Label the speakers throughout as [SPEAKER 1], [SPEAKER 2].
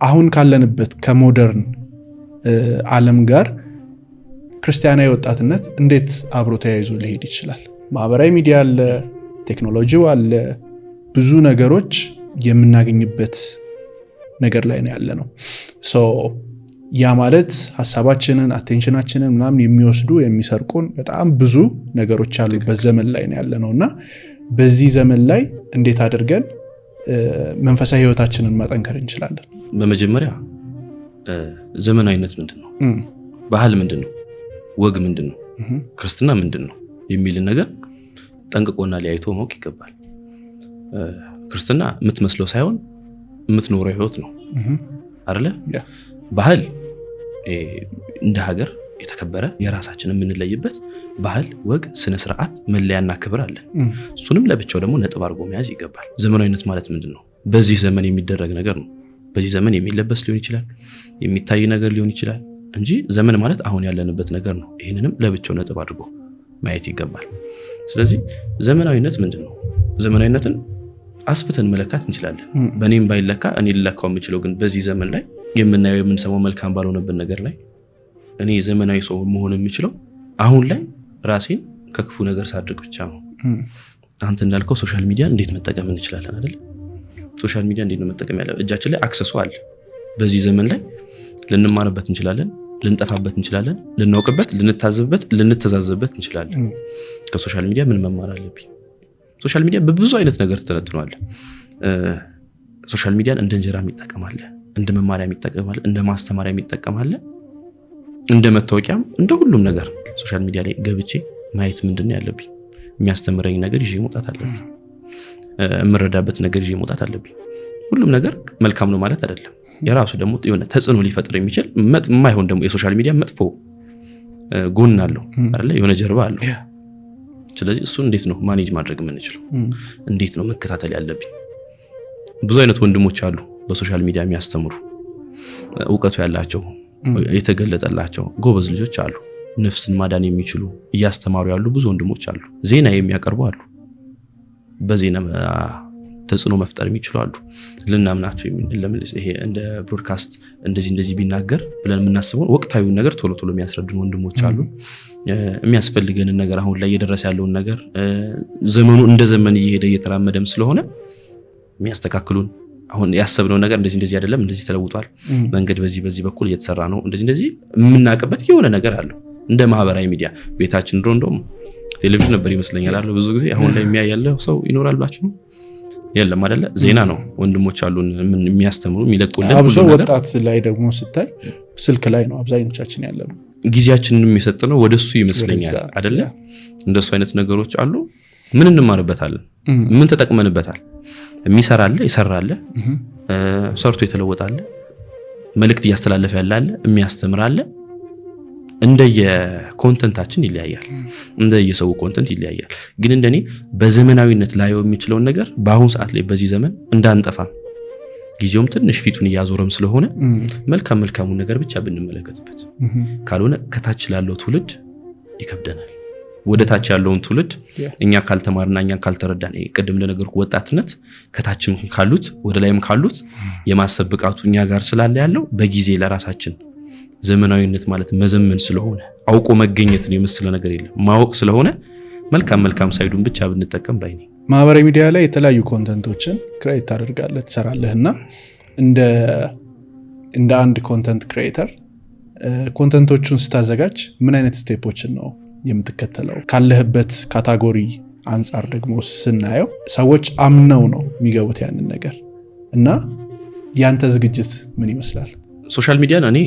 [SPEAKER 1] አሁን ካለንበት ከሞደርን ዓለም ጋር ክርስቲያናዊ ወጣትነት እንዴት አብሮ ተያይዞ ሊሄድ ይችላል? ማህበራዊ ሚዲያ አለ፣ ቴክኖሎጂው አለ፣ ብዙ ነገሮች የምናገኝበት ነገር ላይ ነው ያለነው። ያ ማለት ሐሳባችንን አቴንሽናችንን ምናምን የሚወስዱ የሚሰርቁን በጣም ብዙ ነገሮች ያሉበት ዘመን ላይ ነው ያለነውና በዚህ ዘመን ላይ እንዴት አድርገን መንፈሳዊ ህይወታችንን ማጠንከር እንችላለን?
[SPEAKER 2] በመጀመሪያ ዘመናዊነት ምንድነው? ባህል ምንድነው? ወግ ምንድነው? ክርስትና ምንድነው የሚል ነገር ጠንቅቆና ሊያይቶ ማወቅ ይገባል። ክርስትና የምትመስለው ሳይሆን የምትኖረው ህይወት ነው አይደለ? ባህል እንደ ሀገር የተከበረ የራሳችን የምንለይበት ባህል፣ ወግ፣ ስነ ስርዓት፣ መለያና ክብር አለ። እሱንም ለብቻው ደግሞ ነጥብ አድርጎ መያዝ ይገባል። ዘመናዊነት ማለት ምንድነው? በዚህ ዘመን የሚደረግ ነገር ነው። በዚህ ዘመን የሚለበስ ሊሆን ይችላል፣ የሚታይ ነገር ሊሆን ይችላል እንጂ ዘመን ማለት አሁን ያለንበት ነገር ነው። ይህንንም ለብቻው ነጥብ አድርጎ ማየት ይገባል። ስለዚህ ዘመናዊነት ምንድነው? ዘመናዊነትን አስፍተን መለካት እንችላለን። በእኔም ባይለካ እኔ ልለካው የምችለው ግን በዚህ ዘመን ላይ የምናየው የምንሰማው መልካም ባልሆነብን ነገር ላይ እኔ ዘመናዊ ሰው መሆን የምችለው አሁን ላይ ራሴን ከክፉ ነገር ሳድርግ ብቻ ነው። አንተ እንዳልከው ሶሻል ሚዲያ እንዴት መጠቀም እንችላለን አይደል? ሶሻል ሚዲያ እንዴት ነው መጠቀም ያለው? እጃችን ላይ አክሰሱ አለ። በዚህ ዘመን ላይ ልንማርበት እንችላለን፣ ልንጠፋበት እንችላለን፣ ልናውቅበት፣ ልንታዘብበት፣ ልንተዛዘብበት እንችላለን። ከሶሻል ሚዲያ ምን መማር አለብኝ? ሶሻል ሚዲያ በብዙ አይነት ነገር ተተነትኗል። ሶሻል ሚዲያን እንደ እንጀራ የሚጠቀማል፣ እንደ መማሪያ የሚጠቀማል፣ እንደ ማስተማሪያ የሚጠቀማል፣ እንደ መታወቂያም እንደ ሁሉም ነገር ሶሻል ሚዲያ ላይ ገብቼ ማየት ምንድነው ያለብኝ? የሚያስተምረኝ ነገር ይዤ መውጣት አለብኝ። የምረዳበት ነገር ይዤ መውጣት አለብኝ። ሁሉም ነገር መልካም ነው ማለት አይደለም። የራሱ ደግሞ የሆነ ተጽዕኖ ሊፈጥር የሚችል የማይሆን ደግሞ የሶሻል ሚዲያ መጥፎ ጎን አለው አይደለ? የሆነ ጀርባ አለው። ስለዚህ እሱ እንዴት ነው ማኔጅ ማድረግ የምንችለው? እንዴት ነው መከታተል ያለብኝ? ብዙ አይነት ወንድሞች አሉ በሶሻል ሚዲያ የሚያስተምሩ እውቀቱ ያላቸው የተገለጠላቸው ጎበዝ ልጆች አሉ። ነፍስን ማዳን የሚችሉ እያስተማሩ ያሉ ብዙ ወንድሞች አሉ። ዜና የሚያቀርቡ አሉ። በዜና ተጽዕኖ መፍጠር የሚችሉ አሉ። ልናምናቸው ይሄ እንደ ብሮድካስት እንደዚህ ቢናገር ብለን የምናስበው ወቅታዊ ነገር ቶሎ ቶሎ የሚያስረዱን ወንድሞች አሉ። የሚያስፈልገንን ነገር አሁን ላይ እየደረሰ ያለውን ነገር ዘመኑ እንደ ዘመን እየሄደ እየተራመደም ስለሆነ የሚያስተካክሉን አሁን ያሰብነው ነገር እንደዚህ አይደለም፣ እንደዚህ ተለውጧል፣ መንገድ በዚህ በኩል እየተሰራ ነው፣ እንደዚህ የምናውቅበት የሆነ ነገር አለው። እንደ ማህበራዊ ሚዲያ ቤታችን ድሮ እንደውም ቴሌቪዥን ነበር ይመስለኛል አለ ብዙ ጊዜ። አሁን ላይ የሚያያለው ሰው ይኖራል ብላችሁ ነው? የለም አይደለ? ዜና ነው። ወንድሞች አሉን የሚያስተምሩ የሚለቁልን።
[SPEAKER 1] አብሶ ወጣት ላይ ደግሞ ስታይ ስልክ ላይ ነው አብዛኞቻችን ያለነው።
[SPEAKER 2] ጊዜያችንንም የሰጠነው ወደሱ ይመስለኛል አይደለ? እንደሱ አይነት ነገሮች አሉ። ምን እንማርበታለን? ምን ተጠቅመንበታል? የሚሰራለ ይሰራለ፣ ሰርቶ የተለወጣለ፣ መልእክት እያስተላለፈ ያላለ፣ የሚያስተምራለ። እንደየኮንተንታችን ይለያያል፣ እንደየሰው ኮንተንት ይለያያል። ግን እንደኔ በዘመናዊነት ላየው የሚችለውን ነገር በአሁን ሰዓት ላይ በዚህ ዘመን እንዳንጠፋ ጊዜውም ትንሽ ፊቱን እያዞረም ስለሆነ መልካሙን ነገር ብቻ ብንመለከትበት፣ ካልሆነ ከታች ላለው ትውልድ ይከብደናል። ወደ ታች ያለውን ትውልድ እኛ ካልተማርና እኛ ካልተረዳን ቅድም እንደነገርኩ ወጣትነት ከታችም ካሉት ወደ ላይም ካሉት የማሰብ ብቃቱ እኛ ጋር ስላለ ያለው በጊዜ ለራሳችን ዘመናዊነት ማለት መዘመን ስለሆነ አውቆ መገኘትን የመሰለ ነገር የለም። ማወቅ ስለሆነ መልካም ሳይዱን ብቻ ብንጠቀም ባይ ነኝ።
[SPEAKER 1] ማህበራዊ ሚዲያ ላይ የተለያዩ ኮንተንቶችን ክሬት ታደርጋለህ፣ ትሰራለህና እንደ አንድ ኮንተንት ክሬተር ኮንተንቶቹን ስታዘጋጅ ምን አይነት ስቴፖችን ነው የምትከተለው? ካለህበት ካታጎሪ አንጻር ደግሞ ስናየው ሰዎች አምነው ነው የሚገቡት ያንን ነገር እና ያንተ ዝግጅት ምን ይመስላል?
[SPEAKER 2] ሶሻል ሚዲያን እኔ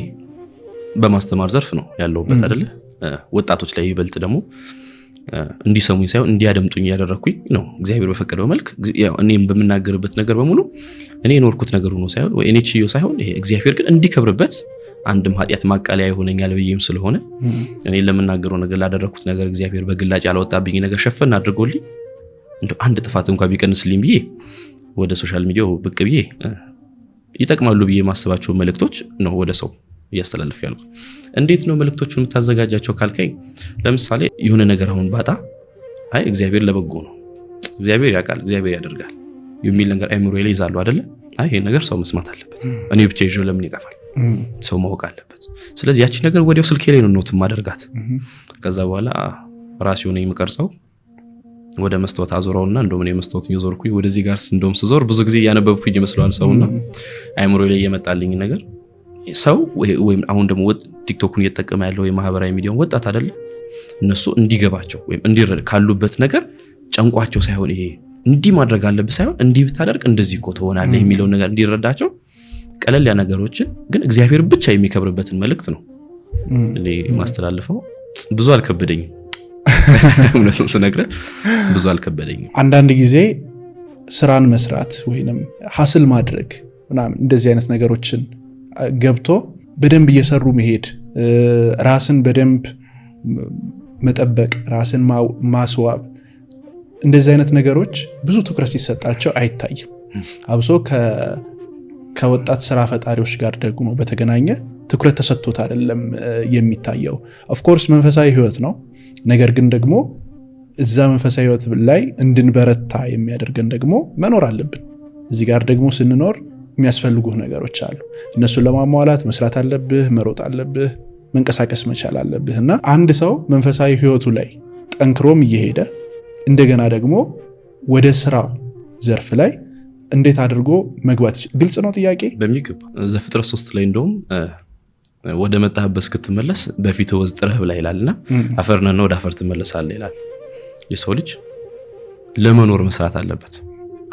[SPEAKER 2] በማስተማር ዘርፍ ነው ያለውበት አይደለ? ወጣቶች ላይ ይበልጥ ደግሞ እንዲሰሙኝ ሳይሆን እንዲያደምጡኝ ያደረኩኝ ነው እግዚአብሔር በፈቀደው መልክ። ያው እኔም በመናገርበት ነገር በሙሉ እኔ የኖርኩት ነገር ሆኖ ሳይሆን ወይ እኔ ችዮ ሳይሆን ይሄ እግዚአብሔር ግን እንዲከብርበት አንድም ኃጢአት ማቃለያ ይሆነኛል ብዬም ስለሆነ እኔ ለምናገረው ነገር ላደረኩት ነገር እግዚአብሔር በግላጭ ያላወጣብኝ ነገር ሸፈን አድርጎልኝ እንደው አንድ ጥፋት እንኳን ቢቀንስልኝ ብዬ ወደ ሶሻል ሚዲያው ብቅ ብዬ ይጠቅማሉ ብዬ ማስባቸው መልእክቶች ነው ወደ ሰው እያስተላልፍ ያልኩ። እንዴት ነው መልእክቶቹን የምታዘጋጃቸው ካልከኝ፣ ለምሳሌ የሆነ ነገር አሁን ባጣ እግዚአብሔር ለበጎ ነው፣ እግዚአብሔር ያውቃል፣ እግዚአብሔር ያደርጋል የሚል ነገር አይምሮዬ ላይ ይዛሉ አይደለ? አይ ይሄ ነገር ሰው መስማት አለበት፣ እኔ ብቻ ይዤው ለምን ይጠፋል? ሰው ማወቅ አለበት። ስለዚህ ያቺ ነገር ወዲያው ስልኬ ላይ ነው ኖት ማደርጋት። ከዛ በኋላ ራሴ ሆነ የምቀርጸው ወደ መስታወት አዞራውና እንደውም እኔ መስታወት እየዞርኩኝ ወደዚህ ጋር እንደውም ስዞር ብዙ ጊዜ ያነበብኩኝ ይመስላል ሰውና አይምሮ ላይ የመጣልኝ ነገር ሰው ወይም አሁን ደግሞ ቲክቶክን እየተጠቀመ ያለው የማህበራዊ ሚዲያውን ወጣት አይደለ እነሱ እንዲገባቸው ወይም እንዲረዳ ካሉበት ነገር ጨንቋቸው ሳይሆን ይሄ እንዲህ ማድረግ አለበት ሳይሆን እንዲህ ብታደርግ እንደዚህ እኮ ትሆናለህ የሚለው ነገር እንዲረዳቸው ቀለል ያ ነገሮችን ግን እግዚአብሔር ብቻ የሚከብርበትን መልእክት ነው እኔ ማስተላለፈው። ብዙ አልከበደኝም እውነቱን ስነግርህ ብዙ አልከበደኝም።
[SPEAKER 1] አንዳንድ ጊዜ ስራን መስራት ወይንም ሀስል ማድረግ ምናምን እንደዚህ አይነት ነገሮችን ገብቶ በደንብ እየሰሩ መሄድ ራስን በደንብ መጠበቅ ራስን ማስዋብ እንደዚህ አይነት ነገሮች ብዙ ትኩረት ሲሰጣቸው አይታይም። አብሶ ከወጣት ስራ ፈጣሪዎች ጋር ደግሞ በተገናኘ ትኩረት ተሰጥቶት አይደለም የሚታየው። ኦፍ ኮርስ መንፈሳዊ ህይወት ነው። ነገር ግን ደግሞ እዛ መንፈሳዊ ህይወት ላይ እንድንበረታ የሚያደርገን ደግሞ መኖር አለብን። እዚህ ጋር ደግሞ ስንኖር የሚያስፈልጉ ነገሮች አሉ። እነሱን ለማሟላት መስራት አለብህ፣ መሮጥ አለብህ፣ መንቀሳቀስ መቻል አለብህ እና አንድ ሰው መንፈሳዊ ህይወቱ ላይ ጠንክሮም እየሄደ እንደገና ደግሞ ወደ ስራው ዘርፍ ላይ እንዴት አድርጎ መግባት ይችላል? ግልጽ ነው ጥያቄ
[SPEAKER 2] በሚገባ ዘፍጥረት 3 ላይ እንደውም ወደ መጣህበት እስክትመለስ በፊት ወዝ ጥረህ ብላ ይላልና አፈር ነህና ወደ አፈር ትመለሳለህ ይላል። የሰው ልጅ ለመኖር መስራት አለበት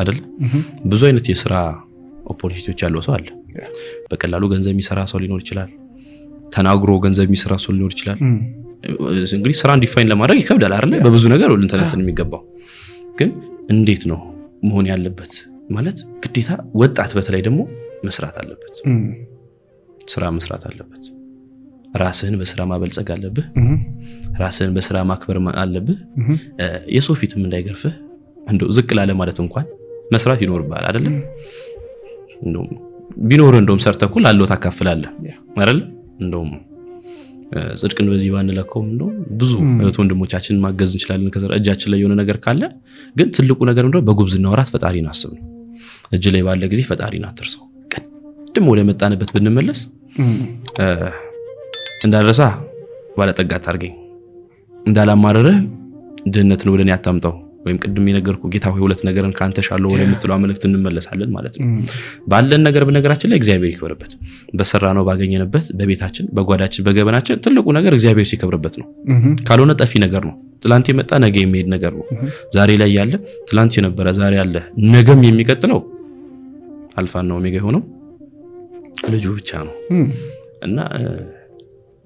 [SPEAKER 2] አይደል? ብዙ አይነት የስራ ኦፖርቹኒቲዎች ያለው ሰው አለ። በቀላሉ ገንዘብ የሚሰራ ሰው ሊኖር ይችላል። ተናግሮ ገንዘብ የሚሰራ ሰው ሊኖር ይችላል። እንግዲህ ስራን ዲፋይን ለማድረግ ይከብዳል አይደል? በብዙ ነገር ልንተነትን የሚገባው ግን እንዴት ነው መሆን ያለበት ማለት ግዴታ ወጣት በተለይ ደግሞ መስራት አለበት። ስራ መስራት አለበት። ራስህን በስራ ማበልጸግ አለብህ። ራስህን በስራ ማክበር አለብህ። የሰው ፊትም እንዳይገርፍህ እንደው ዝቅ ላለ ማለት እንኳን መስራት ይኖርብሃል አይደል? እንደውም ቢኖር እንደውም ሰርተኩል አለው ታካፍላለህ አይደል? እንደውም ጽድቅን በዚህ ባንለካውም እንደውም ብዙ እህት ወንድሞቻችንን ማገዝ እንችላለን ከዘር እጃችን ላይ የሆነ ነገር ካለ። ግን ትልቁ ነገር እንደው በጉብዝና ወራት ፈጣሪን አስብ ነው። እጅ ላይ ባለ ጊዜ ፈጣሪን አትርሰው። ቀድሞ ወደ መጣንበት ብንመለስ እንዳረሳ ባለጠጋ አታርገኝ፣ እንዳላማረርህ ድህነትን ወደኔ አታምጣው ወይም ቅድም የነገርኩ ጌታ ሆይ ሁለት ነገርን ካንተ ሻለው ወደ የምትለው መልእክት እንመለሳለን ማለት ነው። ባለን ነገር በነገራችን ላይ እግዚአብሔር ይከብርበት። በሰራነው ባገኘንበት በቤታችን በጓዳችን በገበናችን ትልቁ ነገር እግዚአብሔር ሲከብርበት ነው። ካልሆነ ጠፊ ነገር ነው። ትላንት የመጣ ነገ የሚሄድ ነገር ነው። ዛሬ ላይ ያለ ትላንት የነበረ ዛሬ ያለ ነገም የሚቀጥለው አልፋና ኦሜጋ የሆነው ልጁ ብቻ ነው እና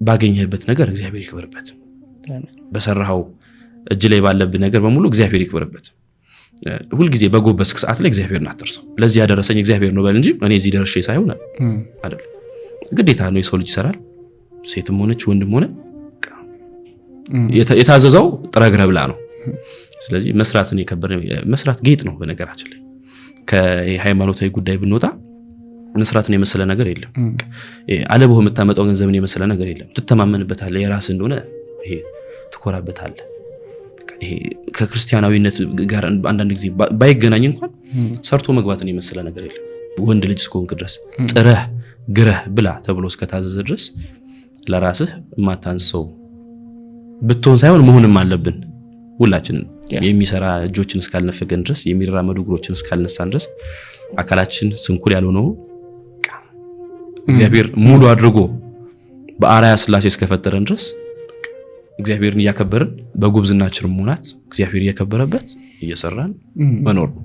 [SPEAKER 2] ባገኘህበት ነገር እግዚአብሔር ይከብርበት። በሰራው እጅ ላይ ባለብህ ነገር በሙሉ እግዚአብሔር ይክብርበት። ሁሉ ጊዜ በጎበስክ ሰዓት ላይ እግዚአብሔርን አትርሰው። ለዚህ ያደረሰኝ እግዚአብሔር ነው በል እንጂ እኔ እዚህ ደርሼ ሳይሆን አይደል። ግዴታ ነው። የሰው ልጅ ይሰራል። ሴትም ሆነች ወንድም ሆነ የታዘዘው ጥረግረ ብላ ነው። ስለዚህ መስራትን የከበረ መስራት ጌጥ ነው። በነገራችን ላይ ከሃይማኖታዊ ጉዳይ ብንወጣ መስራትን የመሰለ ነገር የለም። አለበው የምታመጣው ገንዘብን የመሰለ ነገር የለም። ትተማመንበታለህ። የራስህ እንደሆነ ይሄ ትኮራበታለህ። ይሄ ከክርስቲያናዊነት ጋር አንዳንድ ጊዜ ባይገናኝ እንኳን ሰርቶ መግባትን የመሰለ ነገር የለም። ወንድ ልጅ እስከሆንክ ድረስ ጥረህ ግረህ ብላ ተብሎ እስከታዘዘ ድረስ ለራስህ ማታንስ ሰው ብትሆን ሳይሆን መሆንም አለብን። ሁላችን የሚሰራ እጆችን እስካልነፈገን ድረስ የሚራመዱ እግሮችን እስካልነሳን ድረስ አካላችን ስንኩል ያልሆነው እግዚአብሔር ሙሉ አድርጎ በአርአያ ሥላሴ እስከፈጠረን ድረስ እግዚአብሔርን እያከበርን በጉብዝናችን ሆናት እግዚአብሔር እየከበረበት እየሰራን መኖር ነው።